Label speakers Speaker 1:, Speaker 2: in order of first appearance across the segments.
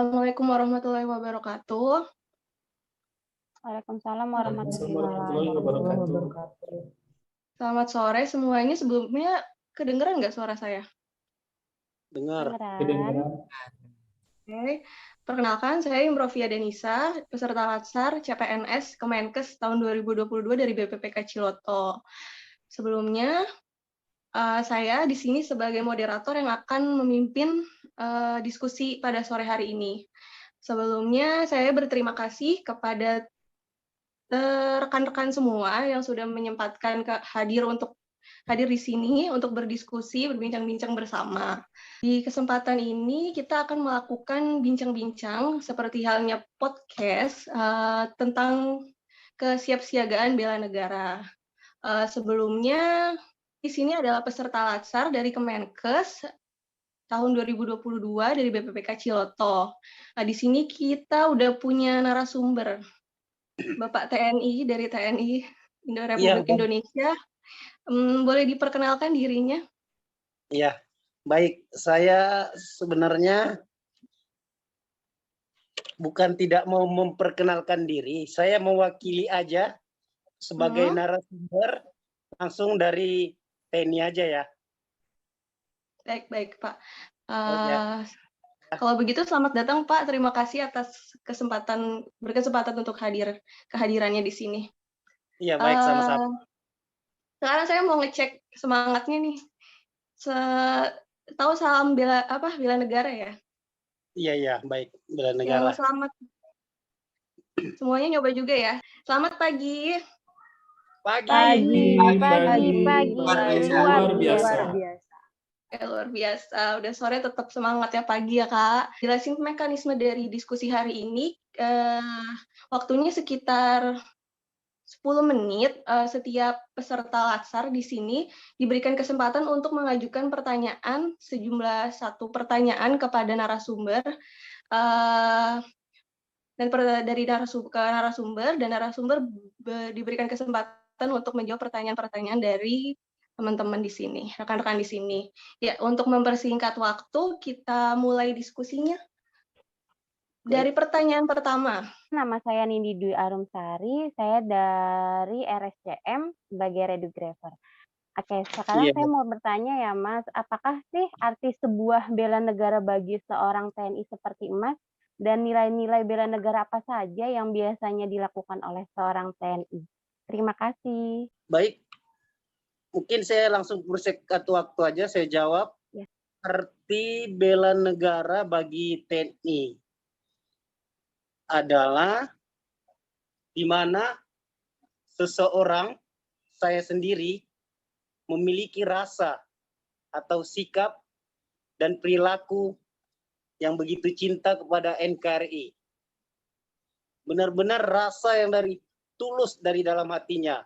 Speaker 1: Assalamualaikum warahmatullahi wabarakatuh.
Speaker 2: Waalaikumsalam
Speaker 3: Warahmatullahi
Speaker 2: warahmatullahi
Speaker 3: wabarakatuh.
Speaker 1: Selamat sore semuanya. Sebelumnya kedengeran nggak suara saya?
Speaker 4: Dengar.
Speaker 2: wabarakatuh.
Speaker 1: Oke. Perkenalkan, saya Imrovia Denisa, peserta Latsar CPNS Kemenkes tahun 2022 dari BPPK Ciloto. Sebelumnya, saya di sini sebagai moderator yang akan memimpin diskusi pada sore hari ini. Sebelumnya, saya berterima kasih kepada rekan-rekan semua yang sudah menyempatkan hadir di sini untuk berdiskusi, berbincang-bincang bersama. Di kesempatan ini kita akan melakukan bincang-bincang seperti halnya podcast tentang kesiapsiagaan bela negara. Sebelumnya di sini adalah peserta Latsar dari Kemenkes tahun 2022 dari BPPK Ciloto. Nah, di sini kita udah punya narasumber, Bapak TNI dari TNI Republik Indonesia. Boleh diperkenalkan dirinya?
Speaker 4: Iya, baik. Saya sebenarnya bukan tidak mau memperkenalkan diri. Saya mewakili aja sebagai narasumber langsung dari TNI aja ya.
Speaker 1: Baik, Pak.
Speaker 4: Ya.
Speaker 1: Kalau begitu selamat datang Pak. Terima kasih atas berkesempatan untuk kehadirannya di sini.
Speaker 4: Iya, baik, sama-sama.
Speaker 1: Sekarang saya mau ngecek semangatnya nih. Tahu salam bela negara ya?
Speaker 4: Iya, baik. Bela negara.
Speaker 1: Selamat. Semuanya nyoba juga ya. Selamat pagi.
Speaker 2: Pagi.
Speaker 3: Luar biasa.
Speaker 1: Luar biasa. Udah sore tetap semangat ya pagi ya, Kak. Jelasin mekanisme dari diskusi hari ini. Waktunya sekitar 10 menit. Setiap peserta Latsar di sini diberikan kesempatan untuk mengajukan pertanyaan, sejumlah 1 pertanyaan kepada narasumber. Dan dari narasumber diberikan kesempatan untuk menjawab pertanyaan-pertanyaan dari teman-teman di sini, rekan-rekan di sini. Ya, untuk mempersingkat waktu, kita mulai diskusinya. Dari pertanyaan pertama.
Speaker 2: Nama saya Nindi Dwi Arumsari, saya dari RSCM sebagai radiographer. Oke, sekarang saya mau bertanya ya Mas, apakah sih arti sebuah bela negara bagi seorang TNI seperti Mas? Dan nilai-nilai bela negara apa saja yang biasanya dilakukan oleh seorang TNI? Terima kasih.
Speaker 4: Baik, mungkin saya langsung persingkat waktu aja, saya jawab.
Speaker 2: Ya.
Speaker 4: Arti bela negara bagi TNI adalah di mana seseorang, saya sendiri, memiliki rasa atau sikap dan perilaku yang begitu cinta kepada NKRI. Benar-benar rasa yang tulus dari dalam hatinya.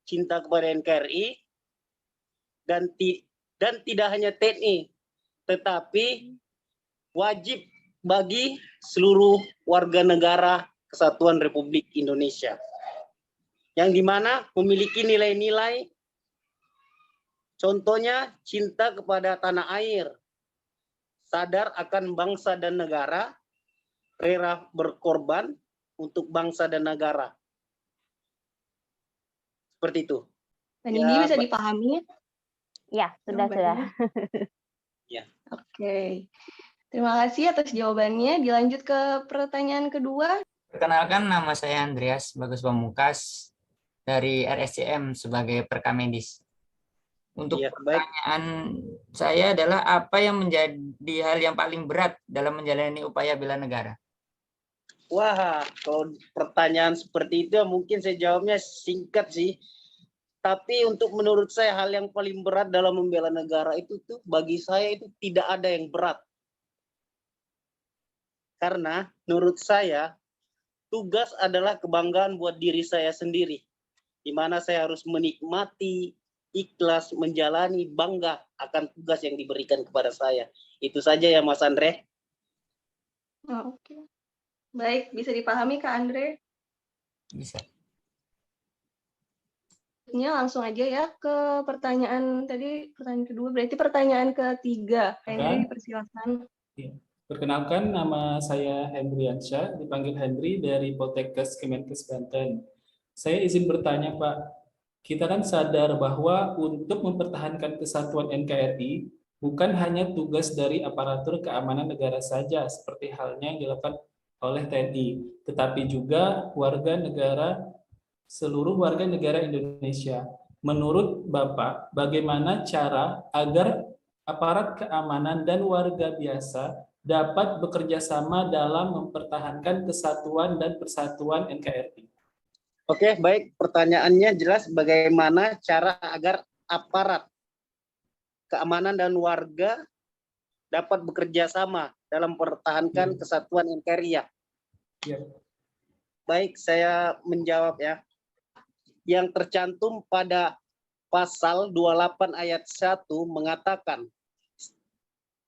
Speaker 4: Cinta kepada NKRI dan tidak hanya TNI, tetapi wajib bagi seluruh warga negara Kesatuan Republik Indonesia. Yang dimana memiliki nilai-nilai, contohnya cinta kepada tanah air, sadar akan bangsa dan negara, rela berkorban untuk bangsa dan negara. Seperti itu.
Speaker 1: Dan ini bisa dipahami?
Speaker 2: Ya, sudah.
Speaker 4: Ya.
Speaker 1: Oke. Terima kasih atas jawabannya. Dilanjut ke pertanyaan kedua.
Speaker 3: Perkenalkan, nama saya Andreas Bagus Pamungkas dari RSCM sebagai perkamedis. Untuk pertanyaan saya adalah apa yang menjadi hal yang paling berat dalam menjalani upaya bela negara?
Speaker 4: Wah, kalau pertanyaan seperti itu mungkin saya jawabnya singkat sih. Tapi untuk menurut saya hal yang paling berat dalam membela negara itu tuh bagi saya itu tidak ada yang berat. Karena menurut saya tugas adalah kebanggaan buat diri saya sendiri. Di mana saya harus menikmati, ikhlas, menjalani, bangga akan tugas yang diberikan kepada saya. Itu saja ya Mas Andre.
Speaker 1: Oke. Baik, bisa dipahami Kak Andre?
Speaker 3: Bisa.
Speaker 1: Langsung aja ya ke pertanyaan kedua, berarti pertanyaan ketiga. Kak Andre, dipersilakan.
Speaker 5: Perkenalkan, nama saya Hendriansyah, dipanggil Hendri dari Poltekkes Kemenkes Banten. Saya izin bertanya, Pak. Kita kan sadar bahwa untuk mempertahankan kesatuan NKRI bukan hanya tugas dari aparatur keamanan negara saja, seperti halnya yang dilakukan oleh TNI, tetapi juga seluruh warga negara Indonesia. Menurut Bapak, bagaimana cara agar aparat keamanan dan warga biasa dapat bekerja sama dalam mempertahankan kesatuan dan persatuan NKRI?
Speaker 4: Oke, baik. Pertanyaannya jelas bagaimana cara agar aparat keamanan dan warga dapat bekerja sama dalam mempertahankan kesatuan NKRI ya. Baik, saya menjawab ya. Yang tercantum pada pasal 28 ayat 1 mengatakan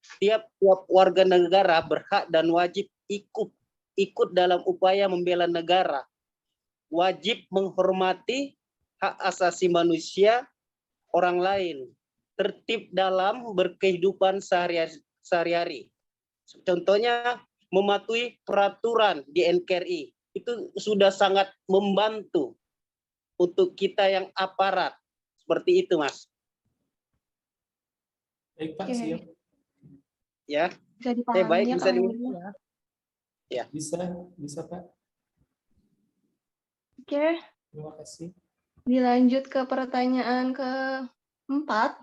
Speaker 4: setiap warga negara berhak dan wajib ikut dalam upaya membela negara, wajib menghormati hak asasi manusia orang lain, tertib dalam berkehidupan sehari-hari. Contohnya mematuhi peraturan di NKRI. Itu sudah sangat membantu untuk kita yang aparat. Seperti itu, Mas.
Speaker 5: Baik, Pak, siap.
Speaker 4: Ya.
Speaker 1: Bisa dipahami
Speaker 4: baik,
Speaker 1: ya,
Speaker 4: bisa
Speaker 5: ya. Bisa, Pak.
Speaker 1: Oke.
Speaker 5: Terima kasih.
Speaker 1: Dilanjut ke pertanyaan keempat.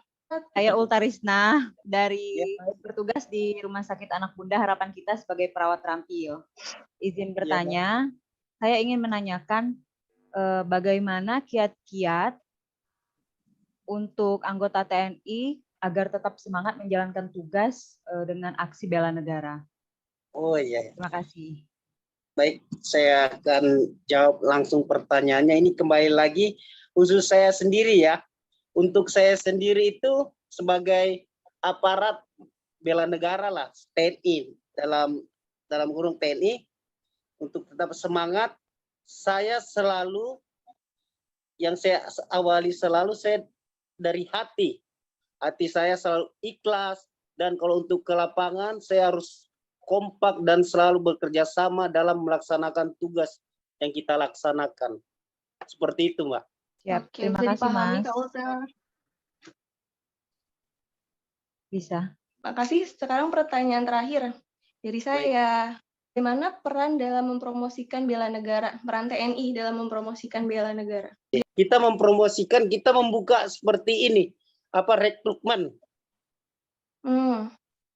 Speaker 6: Saya Ultarisna dari bertugas di Rumah Sakit Anak Bunda Harapan Kita sebagai perawat terampil. Izin bertanya, saya ingin menanyakan bagaimana kiat-kiat untuk anggota TNI agar tetap semangat menjalankan tugas dengan aksi bela negara.
Speaker 4: Oh iya.
Speaker 6: Terima kasih.
Speaker 4: Baik, saya akan jawab langsung pertanyaannya. Ini kembali lagi khusus saya sendiri ya. Untuk saya sendiri itu sebagai aparat bela negara lah, TNI, dalam kurung TNI, untuk tetap semangat, saya selalu, yang saya awali selalu, saya dari hati saya selalu ikhlas, dan kalau untuk ke lapangan, saya harus kompak dan selalu bekerja sama dalam melaksanakan tugas yang kita laksanakan. Seperti itu, Mbak.
Speaker 6: Siap.
Speaker 1: Oke,
Speaker 6: Terima
Speaker 1: bisa
Speaker 6: kasih,
Speaker 1: dipahami,
Speaker 6: Mas.
Speaker 1: Kak Ulta.
Speaker 6: Bisa.
Speaker 1: Makasih. Sekarang pertanyaan terakhir dari saya. Bagaimana peran dalam mempromosikan bela negara, peran TNI dalam mempromosikan bela negara?
Speaker 4: Kita mempromosikan, kita membuka seperti ini, rekrutmen.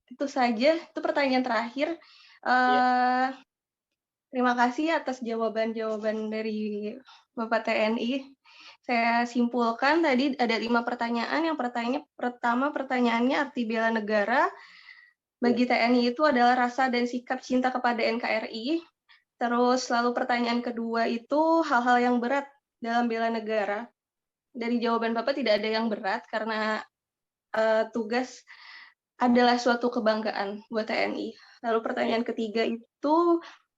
Speaker 1: Itu saja, itu pertanyaan terakhir. Terima kasih atas jawaban-jawaban dari Bapak TNI. Saya simpulkan tadi ada 5 pertanyaan. Yang pertama pertanyaannya arti bela negara. Bagi TNI itu adalah rasa dan sikap cinta kepada NKRI. Terus lalu pertanyaan kedua itu hal-hal yang berat dalam bela negara. Dari jawaban Bapak tidak ada yang berat karena tugas adalah suatu kebanggaan buat TNI. Lalu pertanyaan ketiga itu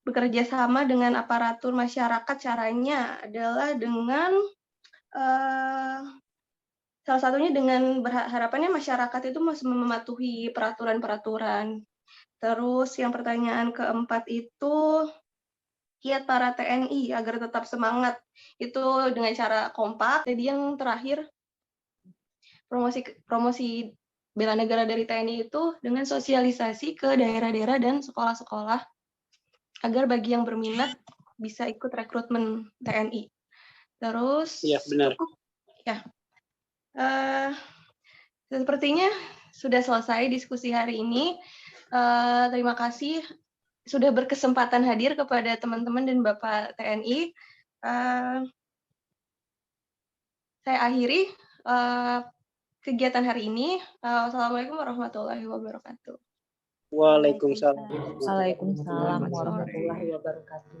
Speaker 1: bekerja sama dengan aparatur masyarakat, caranya adalah dengan salah satunya dengan harapannya masyarakat itu masih mematuhi peraturan-peraturan. Terus yang pertanyaan keempat itu kiat para TNI agar tetap semangat itu dengan cara kompak. Jadi yang terakhir promosi bela negara dari TNI itu dengan sosialisasi ke daerah-daerah dan sekolah-sekolah agar bagi yang berminat bisa ikut rekrutmen TNI. Terus,
Speaker 4: benar.
Speaker 1: Sepertinya sudah selesai diskusi hari ini. Terima kasih sudah berkesempatan hadir kepada teman-teman dan Bapak TNI. Saya akhiri kegiatan hari ini. Wassalamualaikum warahmatullahi wabarakatuh.
Speaker 4: Waalaikumsalam.
Speaker 6: Waalaikumsalam warahmatullahi wabarakatuh.